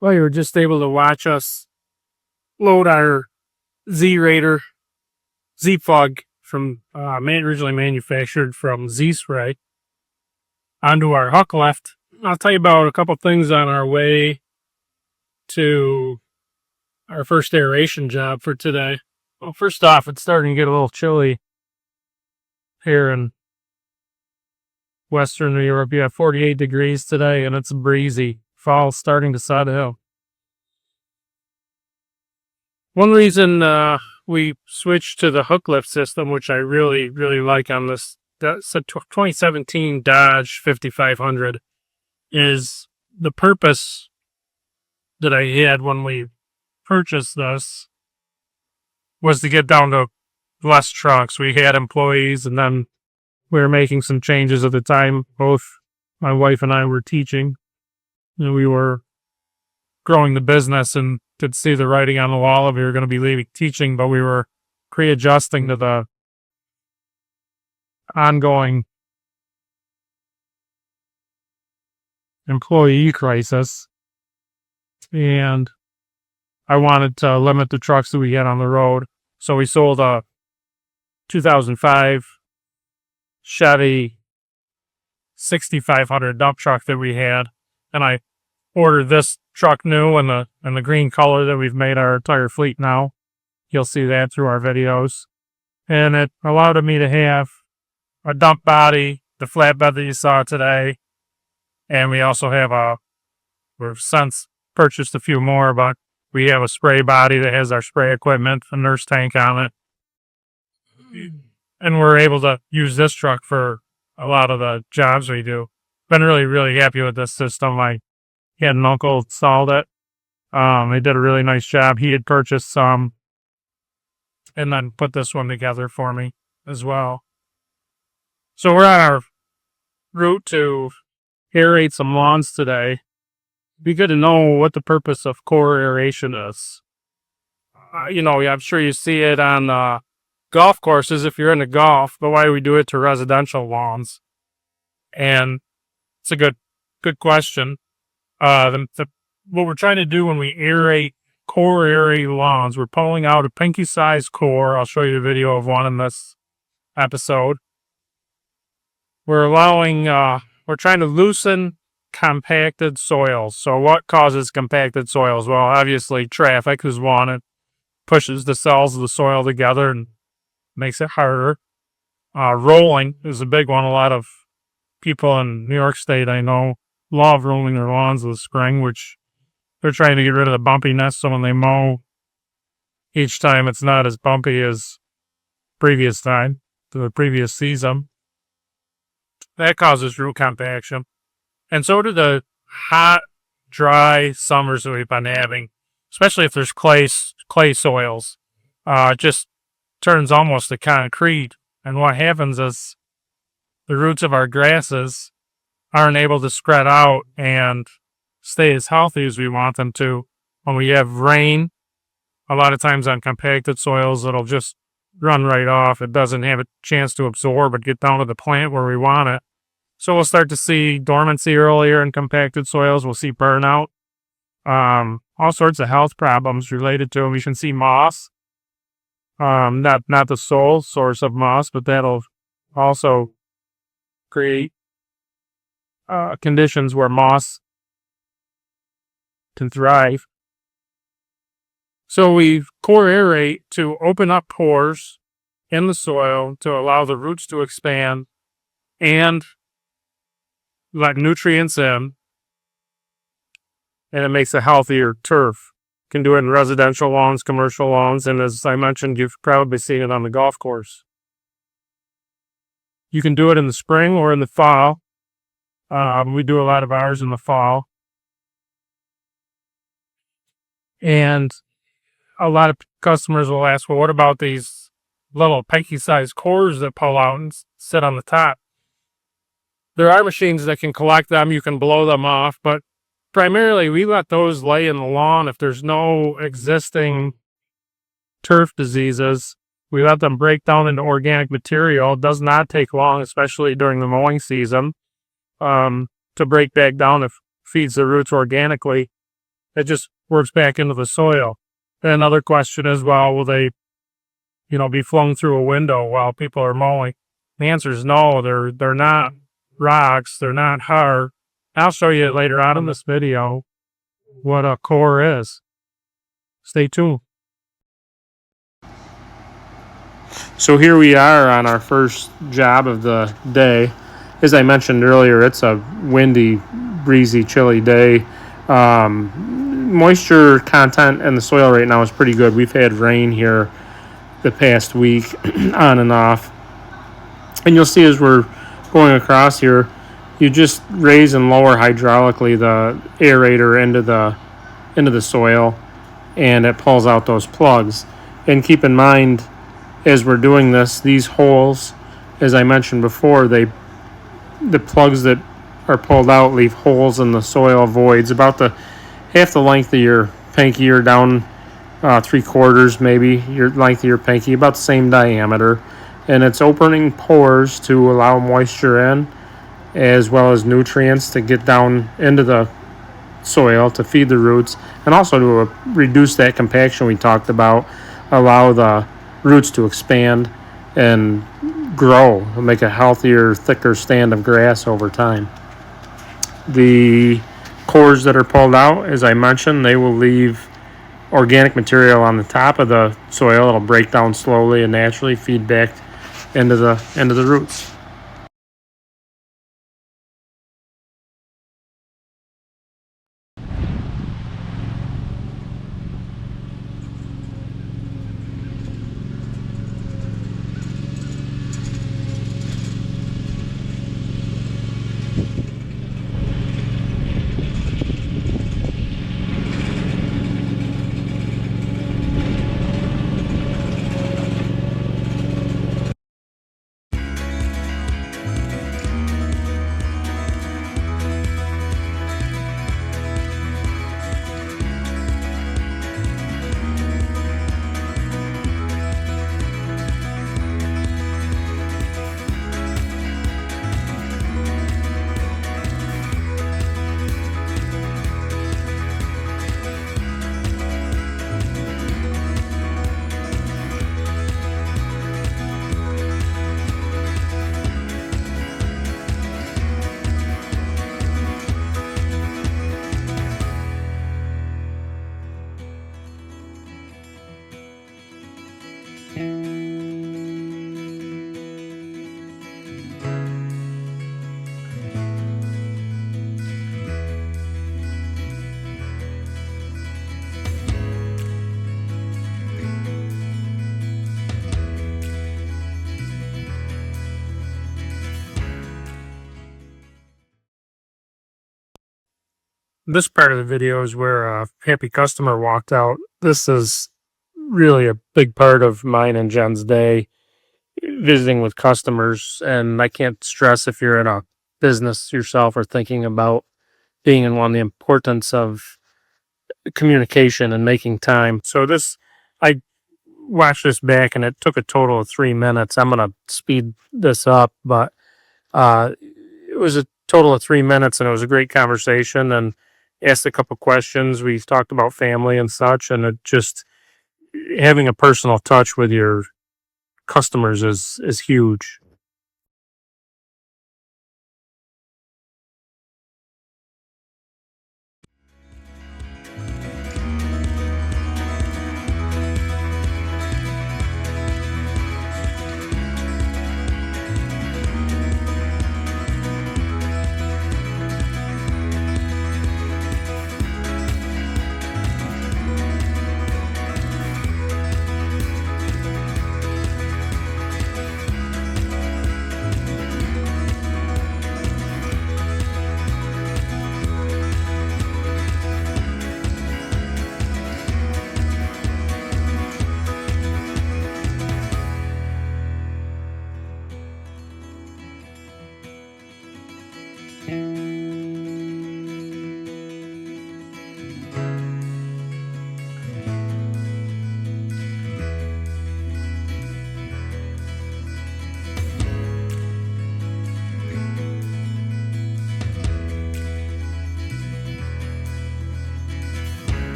Well, you were just able to watch us load our Z-Raider Z-Fog from originally manufactured from Z-Spray onto our hook lift. I'll tell you about a couple things on our way to our first aeration job for today. Well, first off, it's starting to get a little chilly here in Western New York. You have 48 degrees today and it's breezy. Fall's starting to set in. One reason we switched to the hook lift system, which I really, really like on this, that's a 2017 Dodge 5500, is the purpose that I had when we purchased this was to get down to less trucks. We had employees, and then we were making some changes at the time. Both my wife and I were teaching, and we were growing the business and could see the writing on the wall of we were going to be leaving teaching, but we were pre-adjusting to the ongoing employee crisis. And I wanted to limit the trucks that we had on the road. So we sold a 2005 Chevy 6500 dump truck that we had. And I ordered this truck new in the green color that we've made our entire fleet now. You'll see that through our videos. And it allowed me to have a dump body, the flatbed that you saw today. And we also have we've since purchased a few more, but we have a spray body that has our spray equipment, a nurse tank on it. And we're able to use this truck for a lot of the jobs we do. Been really, really happy with this system. I had an uncle installed it. They did a really nice job. He had purchased some and then put this one together for me as well. So we're on our route to aerate some lawns today. It'd be good to know what the purpose of core aeration is. I'm sure you see it on golf courses if you're into golf, but why do we do it to residential lawns? And it's a good question. What we're trying to do when we core aerate lawns, we're pulling out a pinky-sized core. I'll show you a video of one in this episode. We're trying to loosen compacted soils. So what causes compacted soils? Well, obviously traffic is one. It pushes the cells of the soil together and makes it harder. Rolling is a big one. A lot of people in New York State, I know, love rolling their lawns this spring, which they're trying to get rid of the bumpiness. So when they mow each time, it's not as bumpy as the previous season. That causes root compaction. And so do the hot, dry summers that we've been having, especially if there's clay soils. It just turns almost to concrete. And what happens is the roots of our grasses aren't able to spread out and stay as healthy as we want them to. When we have rain, a lot of times on compacted soils, it'll just run right off. It doesn't have a chance to absorb and get down to the plant where we want it. So we'll start to see dormancy earlier in compacted soils. We'll see burnout. All sorts of health problems related to them. You can see moss. Not the sole source of moss, but that'll also create conditions where moss can thrive. So we core aerate to open up pores in the soil to allow the roots to expand and let nutrients in, and it makes a healthier turf. You can do it in residential lawns, commercial lawns, and as I mentioned, you've probably seen it on the golf course. You can do it in the spring or in the fall. We do a lot of ours in the fall. And a lot of customers will ask, well, what about these little pinky-sized cores that pull out and sit on the top? There are machines that can collect them. You can blow them off, but primarily we let those lay in the lawn. If there's no existing turf diseases, we let them break down into organic material. It does not take long, especially during the mowing season, to break back down if it feeds the roots organically. it just works back into the soil. And another question is, well, will they, be flung through a window while people are mowing? The answer is no. They're not rocks. They're not hard. I'll show you later on in this video what a core is. Stay tuned. So here we are on our first job of the day. As I mentioned earlier, it's a windy, breezy, chilly day. Moisture content in the soil right now is pretty good. We've had rain here the past week on and off. And you'll see as we're going across here, you just raise and lower hydraulically the aerator into the soil, and it pulls out those plugs. And keep in mind, as we're doing this, these holes, as I mentioned before, the plugs that are pulled out leave holes in the soil voids about half the length of your pinky, or down 3/4 maybe your length of your pinky, about the same diameter, and it's opening pores to allow moisture in, as well as nutrients to get down into the soil to feed the roots, and also to reduce that compaction we talked about, allow the roots to expand and grow, make a healthier, thicker stand of grass over time. The cores that are pulled out, as I mentioned, they will leave organic material on the top of the soil. It'll break down slowly and naturally feed back into the roots. This part of the video is where a happy customer walked out. This is really a big part of mine and Jen's day, visiting with customers. And I can't stress, if you're in a business yourself or thinking about being in one, the importance of communication and making time. So I watched this back, and it took a total of 3 minutes. I'm going to speed this up, but it was a total of 3 minutes, and it was a great conversation, and asked a couple questions. We talked about family and such, and it just having a personal touch with your customers is huge.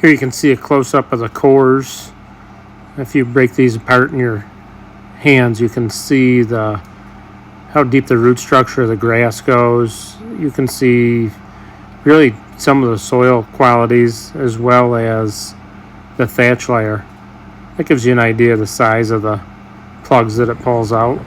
Here you can see a close-up of the cores. If you break these apart in your hands, you can see how deep the root structure of the grass goes. You can see really some of the soil qualities as well as the thatch layer. That gives you an idea of the size of the plugs that it pulls out.